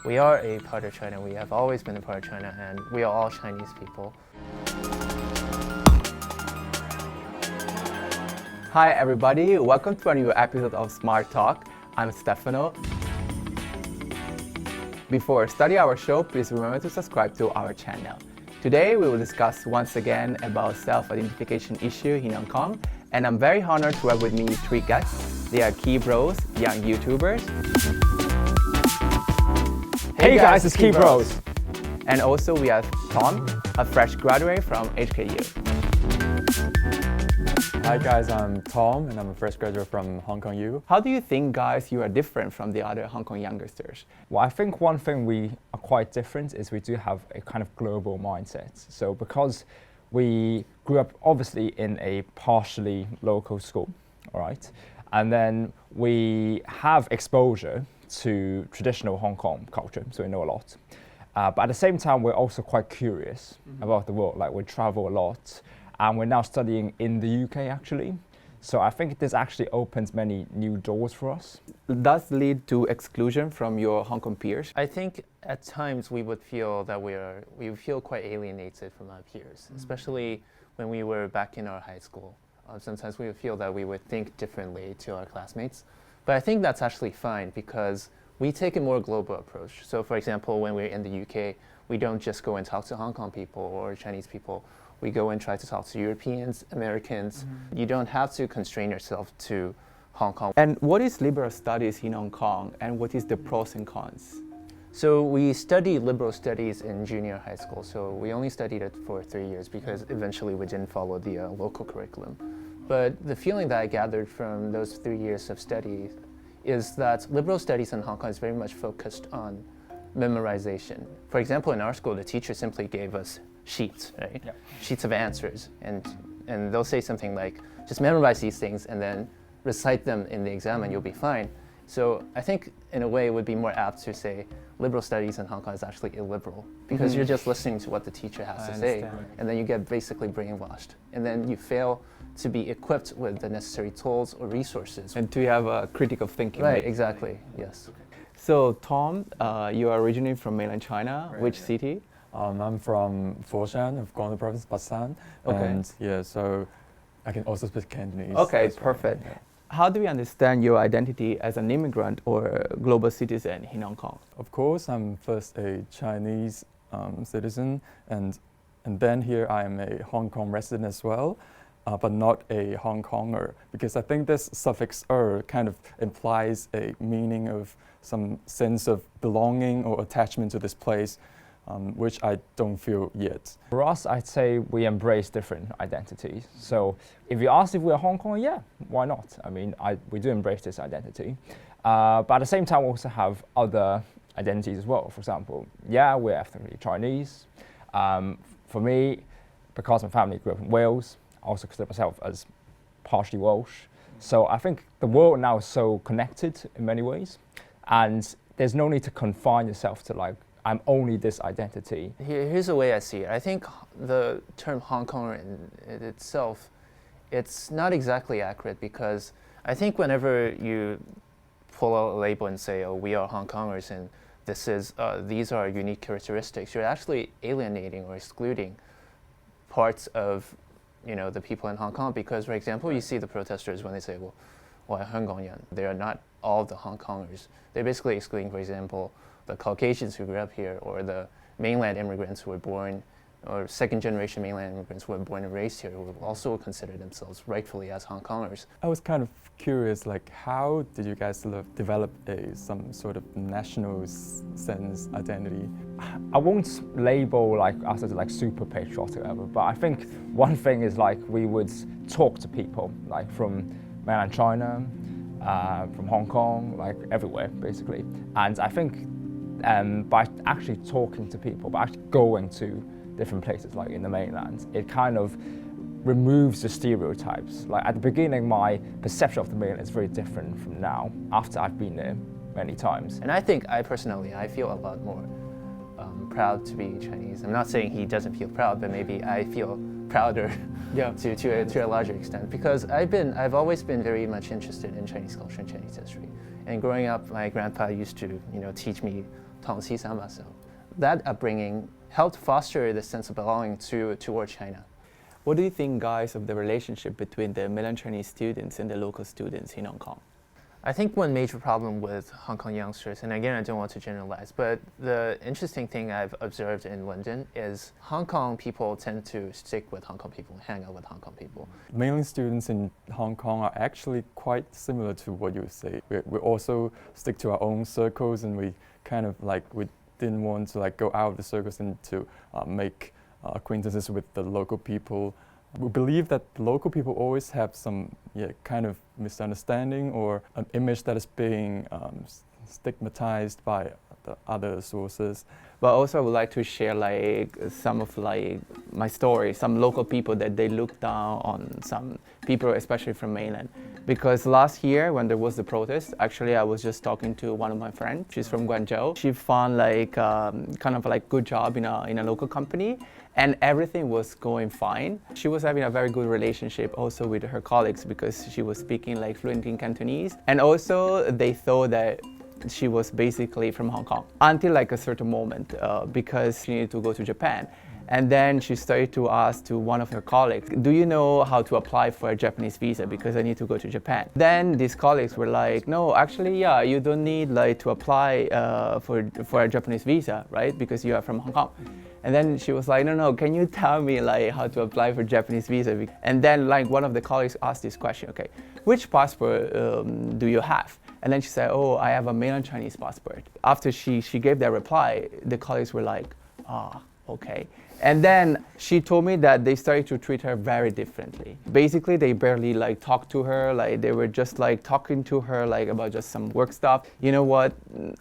we are a part of China. We have always been a part of China, and we are all Chinese people. Hi everybody, welcome to a new episode of Smart Talk. I'm Stefano. Before starting our show, please remember to subscribe to our channel. Today we will discuss once again about self-identification issue in Hong Kong, and I'm very honored to have with me three guests. They are Keybros, young YouTubers. Hey guys, it's Keybros. And also we have Tom, a fresh graduate from HKU. Hi guys, I'm Tom and I'm a fresh graduate from Hong Kong U. How do you think, guys, you are different from the other Hong Kong youngsters? Well, I think one thing we are quite different is we do have a kind of global mindset. So because we grew up obviously in a partially local school, all right? And then we have exposure to traditional Hong Kong culture, so we know a lot. But at the same time, we're also quite curious about the world. Like we travel a lot. And we're now studying in the UK actually. So I think this actually opens many new doors for us. Does lead to exclusion from your Hong Kong peers? I think at times we would feel that we feel quite alienated from our peers, especially when we were back in our high school. Sometimes we would feel that we would think differently to our classmates. But I think that's actually fine because we take a more global approach. So for example, when we're in the UK, we don't just go and talk to Hong Kong people or Chinese people. We go and try to talk to Europeans, Americans. You don't have to constrain yourself to Hong Kong. And what is liberal studies in Hong Kong, and what is the pros and cons? So we studied liberal studies in junior high school. So we only studied it for 3 years because eventually we didn't follow the local curriculum. But the feeling that I gathered from those 3 years of study is that liberal studies in Hong Kong is very much focused on memorization. For example, in our school, the teacher simply gave us sheets, right? Yeah. Sheets of answers, and they'll say something like, just memorize these things and then recite them in the exam and you'll be fine. So I think in a way it would be more apt to say liberal studies in Hong Kong is actually illiberal because you're just listening to what the teacher has to say, and then you get basically brainwashed, and then you fail to be equipped with the necessary tools or resources. And to have a critical thinking. Right, exactly, yes. So Tom, you are originally from mainland China. Right, Which yeah. city? I'm from Foshan of Guangdong Province, Basan. Okay. And yeah, so I can also speak Cantonese. Okay, as well, perfect. yeah. How do we understand your identity as an immigrant or global citizen in Hong Kong? Of course, I'm first a Chinese citizen, and then here I am a Hong Kong resident as well, but not a Hong Konger, because I think this suffix "er" kind of implies a meaning of some sense of belonging or attachment to this place, which I don't feel yet. For us, I'd say we embrace different identities. So if you ask if we're Hong Kong, yeah, why not? I mean, we do embrace this identity. But at the same time, we also have other identities as well. For example, yeah, we're ethnically Chinese. For me, because my family grew up in Wales, I also consider myself as partially Welsh. So I think the world now is so connected in many ways, and there's no need to confine yourself to like, I'm only this identity. Here's the way I see it. I think the term Hong Konger in itself, it's not exactly accurate because I think whenever you pull out a label and say, oh, we are Hong Kongers and these are unique characteristics, you're actually alienating or excluding parts of the people in Hong Kong because, for example, you see the protesters when they say, well, Hong Kongyan, they are not all the Hong Kongers. They're basically excluding, for example, the Caucasians who grew up here, or the mainland immigrants who were born, or second-generation mainland immigrants who were born and raised here, who also consider themselves rightfully as Hong Kongers. I was kind of curious, like, how did you guys develop some sort of national sense identity? I won't label us as like super patriotic or whatever, but I think one thing is like we would talk to people like from mainland China, from Hong Kong, like everywhere basically. And I think by actually talking to people, by actually going to different places like in the mainland, it kind of removes the stereotypes. Like at the beginning, my perception of the mainland is very different from now after I've been there many times. And I think I feel a lot more proud to be Chinese. I'm not saying he doesn't feel proud, but maybe I feel prouder to a larger extent, because I've always been very much interested in Chinese culture and Chinese history. And growing up, my grandpa used to teach me 同西三把手. That upbringing helped foster the sense of belonging toward China. What do you think, guys, of the relationship between the mainland Chinese students and the local students in Hong Kong? I think one major problem with Hong Kong youngsters, and again, I don't want to generalize, but the interesting thing I've observed in London is Hong Kong people tend to stick with Hong Kong people, hang out with Hong Kong people. Mainland students in Hong Kong are actually quite similar to what you say. We also stick to our own circles, and we kind of like, we didn't want to like go out of the circles and to make acquaintances with the local people. We believe that the local people always have some kind of misunderstanding or an image that is being stigmatized by the other sources. But also I would like to share like some of like my story, some local people that they look down on some people, especially from mainland. Because last year when there was the protest, actually I was just talking to one of my friends. She's from Guangzhou. She found like kind of like good job in a local company, and everything was going fine. She was having a very good relationship also with her colleagues because she was speaking like fluent in Cantonese. And also they thought that she was basically from Hong Kong until like a certain moment because she needed to go to Japan. And then she started to ask to one of her colleagues, do you know how to apply for a Japanese visa because I need to go to Japan? Then these colleagues were like, no, actually, yeah, you don't need like to apply for a Japanese visa, right? Because you are from Hong Kong. And then she was like, no, can you tell me like how to apply for Japanese visa? And then like one of the colleagues asked this question, okay, which passport do you have? And then she said, oh, I have a mainland Chinese passport. After she gave that reply, the colleagues were like, okay. And then she told me that they started to treat her very differently. Basically, they barely like talked to her, like they were just like talking to her like about just some work stuff. You know what?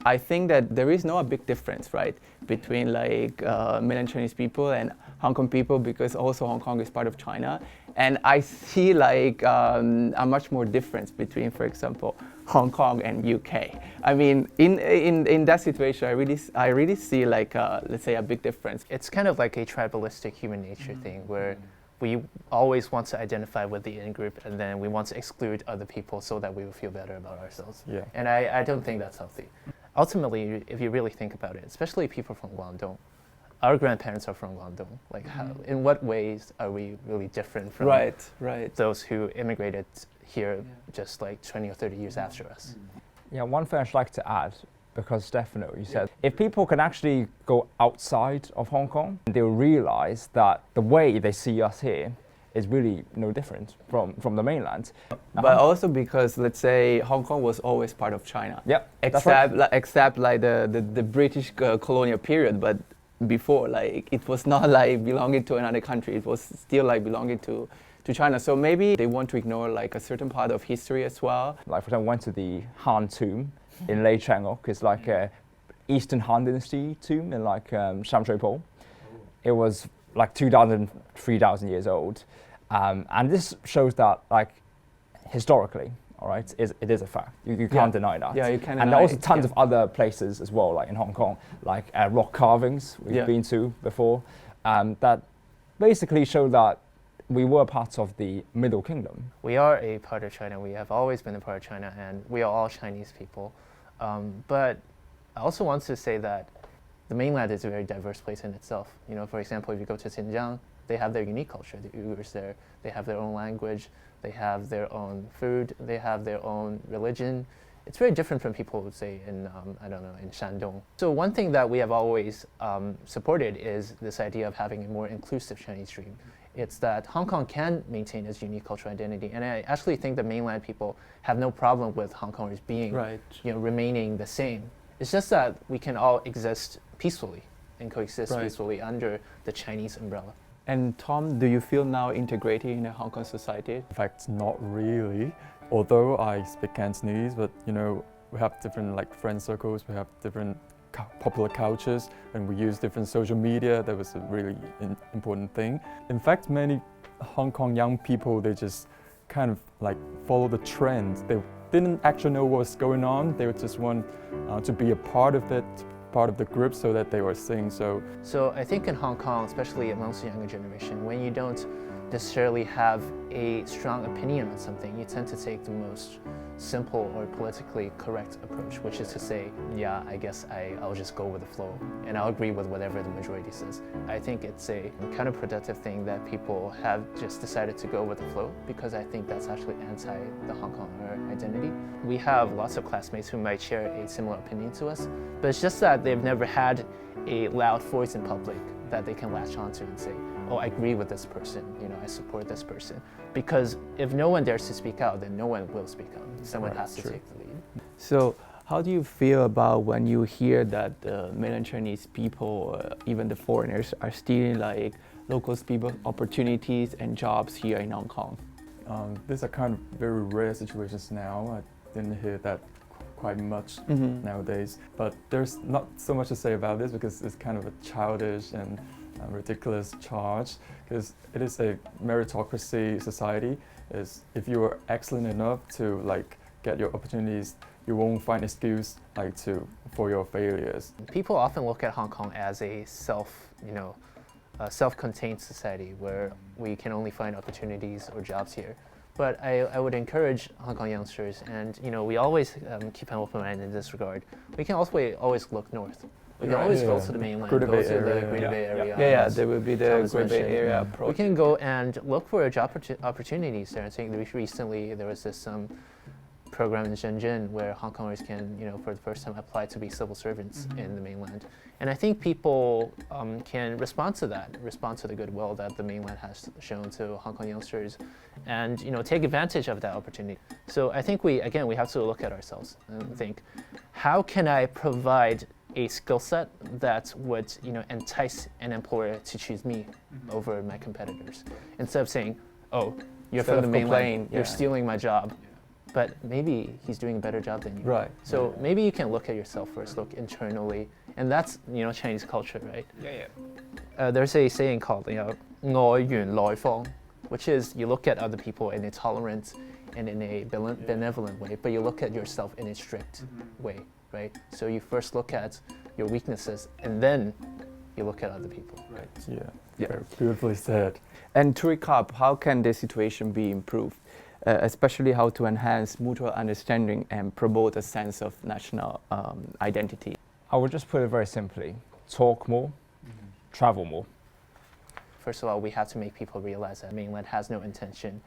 I think that there is no a big difference, right, between like mainland Chinese people and Hong Kong people, because also Hong Kong is part of China. And I see like a much more difference between, for example, Hong Kong and UK. I mean, in that situation, I really see like let's say a big difference. It's kind of like a tribalistic human nature thing where we always want to identify with the in-group and then we want to exclude other people so that we will feel better about ourselves. Yeah. And I don't think that's healthy. Ultimately, if you really think about it, especially people from Guangdong, our grandparents are from Guangdong. Like, how, in what ways are we really different from those who immigrated here just like 20 or 30 years after us? Yeah, one thing I'd like to add, because Stefano, you said, if people can actually go outside of Hong Kong, they'll realize that the way they see us here is really no different from the mainland. But also because, let's say, Hong Kong was always part of China. Yep, except like the British colonial period, but before, like, it was not like belonging to another country, it was still like belonging to China. So maybe they want to ignore like a certain part of history as well. Like, for example, I went to the Han tomb in Lei Changok. It's like a Eastern Han Dynasty tomb in like Sham Shui Po. It was like 2,000, 3,000 years old. And this shows that, like, historically, all right, it is a fact. You can't deny that. Yeah, you can't and deny there are also it, tons of other places as well, like in Hong Kong, like rock carvings we've been to before, that basically show that we were part of the Middle Kingdom. We are a part of China. We have always been a part of China, and we are all Chinese people. But I also want to say that the mainland is a very diverse place in itself. You know, for example, if you go to Xinjiang, they have their unique culture. The Uyghurs there, they have their own language, they have their own food, they have their own religion. It's very different from people, say, in, I don't know, in Shandong. So one thing that we have always supported is this idea of having a more inclusive Chinese dream. It's that Hong Kong can maintain its unique cultural identity, and I actually think the mainland people have no problem with Hong Kongers being, you know, remaining the same. It's just that we can all exist peacefully and coexist peacefully under the Chinese umbrella. And Tom, do you feel now integrated in the Hong Kong society? In fact, not really. Although I speak Cantonese, but you know, we have different like friend circles, we have different popular cultures, and we use different social media. That was a really important thing. In fact, many Hong Kong young people, they just kind of like follow the trend. They didn't actually know what was going on. They would just want to be a part of it, part of the group, so that they were seeing. So I think in Hong Kong, especially amongst the younger generation, when you don't necessarily have a strong opinion on something. You tend to take the most simple or politically correct approach, which is to say, yeah, I guess I'll just go with the flow and I'll agree with whatever the majority says. I think it's a counterproductive thing that people have just decided to go with the flow, because I think that's actually anti the Hong Konger identity. We have lots of classmates who might share a similar opinion to us, but it's just that they've never had a loud voice in public that they can latch onto and say, oh, I agree with this person, I support this person. Because if no one dares to speak out, then no one will speak out. Someone has to take the lead. So how do you feel about when you hear that mainland Chinese people, even the foreigners, are stealing like local people opportunities and jobs here in Hong Kong? These are kind of very rare situations now. I didn't hear that quite much nowadays. But there's not so much to say about this because it's kind of a childish and ridiculous charge, because it is a meritocracy society. If you are excellent enough to like get your opportunities, you won't find excuse for your failures. People often look at Hong Kong as a self-contained society where we can only find opportunities or jobs here. But I would encourage Hong Kong youngsters, and we always keep an open mind in this regard. We can also always look north. We can always go to the mainland, go to the Greater Bay Area. Yeah, there will be the Greater Bay Area approach. We can go and look for job opportunities there. I think recently there was this program in Shenzhen where Hong Kongers can, for the first time apply to be civil servants in the mainland. And I think people can respond to that, respond to the goodwill that the mainland has shown to Hong Kong youngsters, and take advantage of that opportunity. So I think we have to look at ourselves and think, how can I provide a skill set that would entice an employer to choose me over my competitors, instead of saying, oh, you're from the mainland, you're stealing my job. But maybe he's doing a better job than you. Right. So maybe you can look at yourself first, look internally, and that's Chinese culture, right? Yeah. There's a saying called 外圓內方, which is you look at other people in a tolerant and in a benevolent way, but you look at yourself in a strict way, right? So you first look at your weaknesses, and then you look at other people. Right. Yeah. Very beautifully said. And to recap, how can the situation be improved? Especially how to enhance mutual understanding and promote a sense of national identity? I would just put it very simply: talk more, travel more. First of all, we have to make people realize that mainland has no intention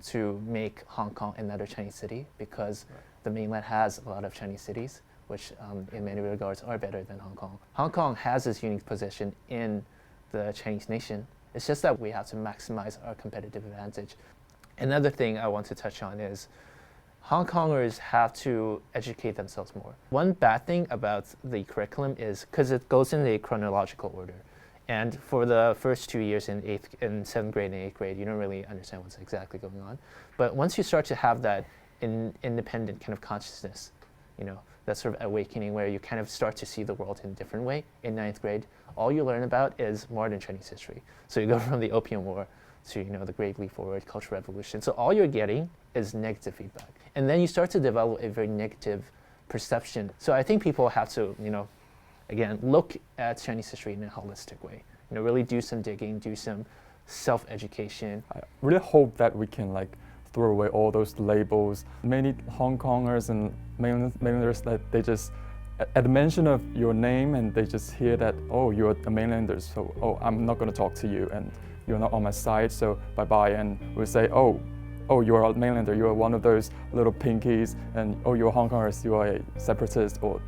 to make Hong Kong another Chinese city, because the mainland has a lot of Chinese cities, which in many regards are better than Hong Kong. Hong Kong has this unique position in the Chinese nation. It's just that we have to maximize our competitive advantage. Another thing I want to touch on is Hong Kongers have to educate themselves more. One bad thing about the curriculum is because it goes in a chronological order. And for the first 2 years in 7th grade and 8th grade, you don't really understand what's exactly going on. But once you start to have that independent kind of consciousness, that sort of awakening where you kind of start to see the world in a different way, in 9th grade, all you learn about is modern Chinese history. So you go from the Opium War to the Great Leap Forward, Cultural Revolution. So all you're getting is negative feedback. And then you start to develop a very negative perception. So I think people have to, again, look at Chinese history in a holistic way. Really do some digging, do some self-education. I really hope that we can throw away all those labels. Many Hong Kongers and mainlanders, that they just, at the mention of your name, and they just hear that, oh, you're a mainlander, so I'm not going to talk to you, and you're not on my side, so bye-bye. And we'll say, oh, you're a mainlander, you're one of those little pinkies, and oh, you're Hong Kongers, you are a separatist, or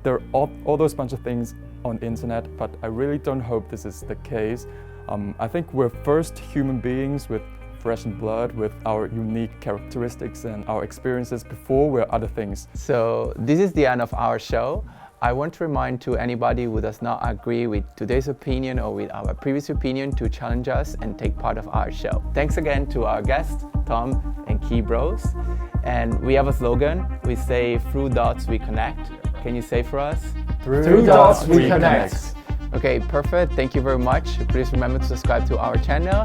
there are all those bunch of things on the internet, but I really don't hope this is the case. I think we're first human beings with flesh and blood, with our unique characteristics and our experiences before we're other things. So this is the end of our show. I want to remind to anybody who does not agree with today's opinion or with our previous opinion to challenge us and take part of our show. Thanks again to our guests, Tom and Keybros. And we have a slogan. We say, through dots we connect. Can you say for us? Through dots we connect. Okay, perfect. Thank you very much. Please remember to subscribe to our channel.